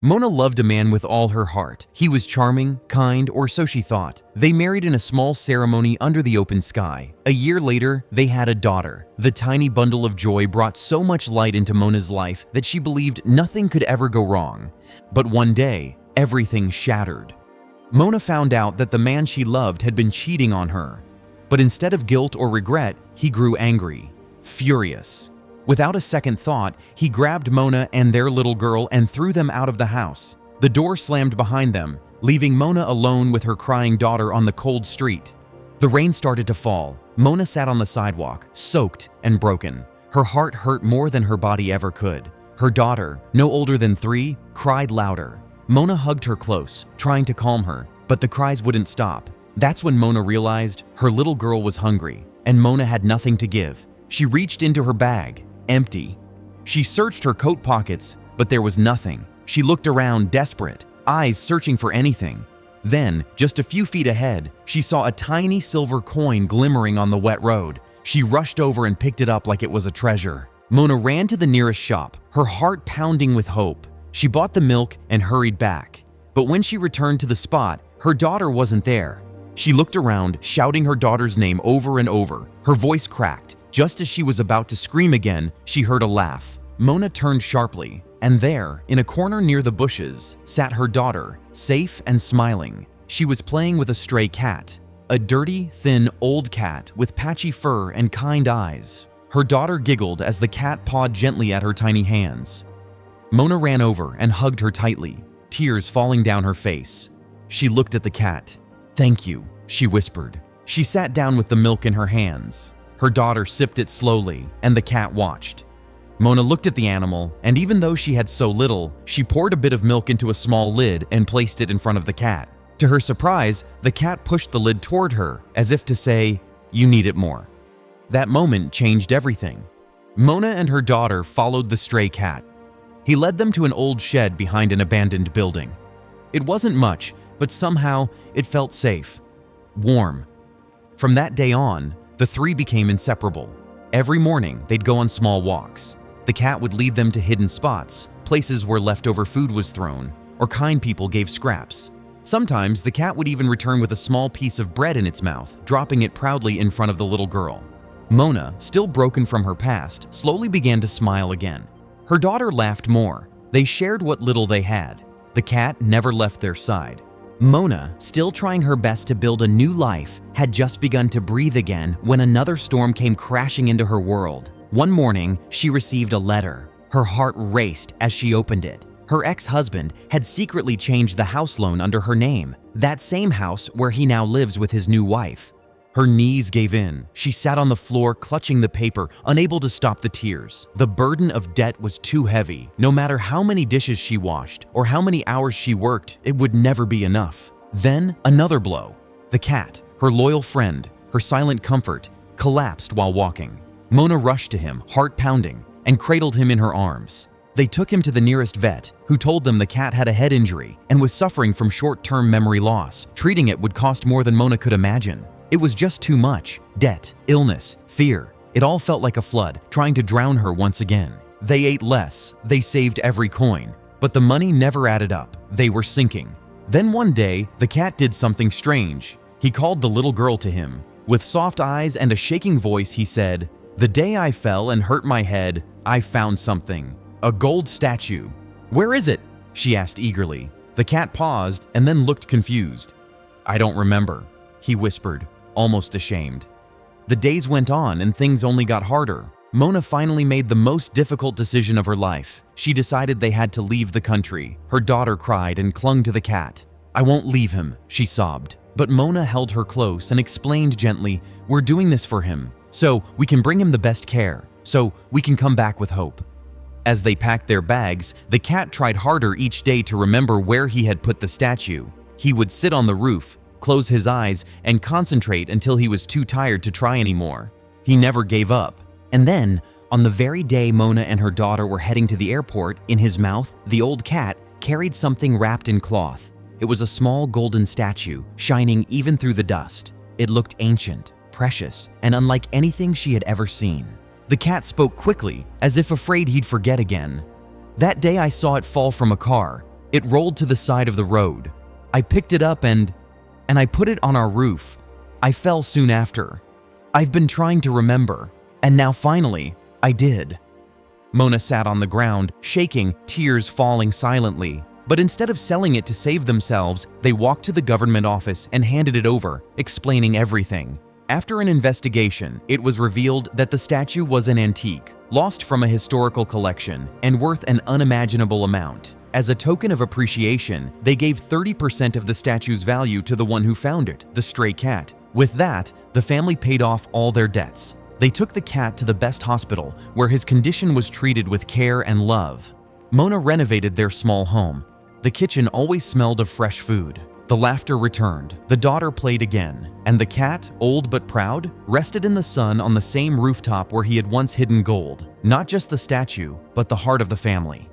Mona loved a man with all her heart. He was charming, kind, or so she thought. They married in a small ceremony under the open sky. A year later, they had a daughter. The tiny bundle of joy brought so much light into Mona's life that she believed nothing could ever go wrong. But one day, everything shattered. Mona found out that the man she loved had been cheating on her. But instead of guilt or regret, he grew angry, furious. Without a second thought, he grabbed Mona and their little girl and threw them out of the house. The door slammed behind them, leaving Mona alone with her crying daughter on the cold street. The rain started to fall. Mona sat on the sidewalk, soaked and broken. Her heart hurt more than her body ever could. Her daughter, no older than 3, cried louder. Mona hugged her close, trying to calm her, but the cries wouldn't stop. That's when Mona realized her little girl was hungry, and Mona had nothing to give. She reached into her bag. Empty. She searched her coat pockets, but there was nothing. She looked around, desperate, eyes searching for anything. Then, just a few feet ahead, she saw a tiny silver coin glimmering on the wet road. She rushed over and picked it up like it was a treasure. Mona ran to the nearest shop, her heart pounding with hope. She bought the milk and hurried back. But when she returned to the spot, her daughter wasn't there. She looked around, shouting her daughter's name over and over. Her voice cracked. Just as she was about to scream again, she heard a laugh. Mona turned sharply, and there, in a corner near the bushes, sat her daughter, safe and smiling. She was playing with a stray cat, a dirty, thin, old cat with patchy fur and kind eyes. Her daughter giggled as the cat pawed gently at her tiny hands. Mona ran over and hugged her tightly, tears falling down her face. She looked at the cat. "Thank you," she whispered. She sat down with the milk in her hands. Her daughter sipped it slowly, and the cat watched. Mona looked at the animal, and even though she had so little, she poured a bit of milk into a small lid and placed it in front of the cat. To her surprise, the cat pushed the lid toward her, as if to say, "You need it more." That moment changed everything. Mona and her daughter followed the stray cat. He led them to an old shed behind an abandoned building. It wasn't much, but somehow it felt safe, warm. From that day on, the 3 became inseparable. Every morning, they'd go on small walks. The cat would lead them to hidden spots, places where leftover food was thrown, or kind people gave scraps. Sometimes, the cat would even return with a small piece of bread in its mouth, dropping it proudly in front of the little girl. Mona, still broken from her past, slowly began to smile again. Her daughter laughed more. They shared what little they had. The cat never left their side. Mona, still trying her best to build a new life, had just begun to breathe again when another storm came crashing into her world. One morning, she received a letter. Her heart raced as she opened it. Her ex-husband had secretly changed the house loan under her name, that same house where he now lives with his new wife. Her knees gave in. She sat on the floor, clutching the paper, unable to stop the tears. The burden of debt was too heavy. No matter how many dishes she washed or how many hours she worked, it would never be enough. Then, another blow. The cat, her loyal friend, her silent comfort, collapsed while walking. Mona rushed to him, heart pounding, and cradled him in her arms. They took him to the nearest vet, who told them the cat had a head injury and was suffering from short-term memory loss. Treating it would cost more than Mona could imagine. It was just too much. Debt, illness, fear. It all felt like a flood, trying to drown her once again. They ate less. They saved every coin. But the money never added up. They were sinking. Then one day, the cat did something strange. He called the little girl to him. With soft eyes and a shaking voice, he said, "The day I fell and hurt my head, I found something. A gold statue." "Where is it?" she asked eagerly. The cat paused and then looked confused. "I don't remember," he whispered, almost ashamed. The days went on and things only got harder. Mona finally made the most difficult decision of her life. She decided they had to leave the country. Her daughter cried and clung to the cat. "I won't leave him," she sobbed. But Mona held her close and explained gently, "We're doing this for him, so we can bring him the best care, so we can come back with hope." As they packed their bags, the cat tried harder each day to remember where he had put the statue. He would sit on the roof, close his eyes, and concentrate until he was too tired to try anymore. He never gave up. And then, on the very day Mona and her daughter were heading to the airport, in his mouth, the old cat carried something wrapped in cloth. It was a small golden statue, shining even through the dust. It looked ancient, precious, and unlike anything she had ever seen. The cat spoke quickly, as if afraid he'd forget again. "That day I saw it fall from a car. It rolled to the side of the road. I picked it up and I put it on our roof. I fell soon after. I've been trying to remember, and now finally, I did." Mona sat on the ground, shaking, tears falling silently. But instead of selling it to save themselves, they walked to the government office and handed it over, explaining everything. After an investigation, it was revealed that the statue was an antique, lost from a historical collection, and worth an unimaginable amount. As a token of appreciation, they gave 30% of the statue's value to the one who found it, the stray cat. With that, the family paid off all their debts. They took the cat to the best hospital, where his condition was treated with care and love. Mona renovated their small home. The kitchen always smelled of fresh food. The laughter returned, the daughter played again, and the cat, old but proud, rested in the sun on the same rooftop where he had once hidden gold. Not just the statue, but the heart of the family.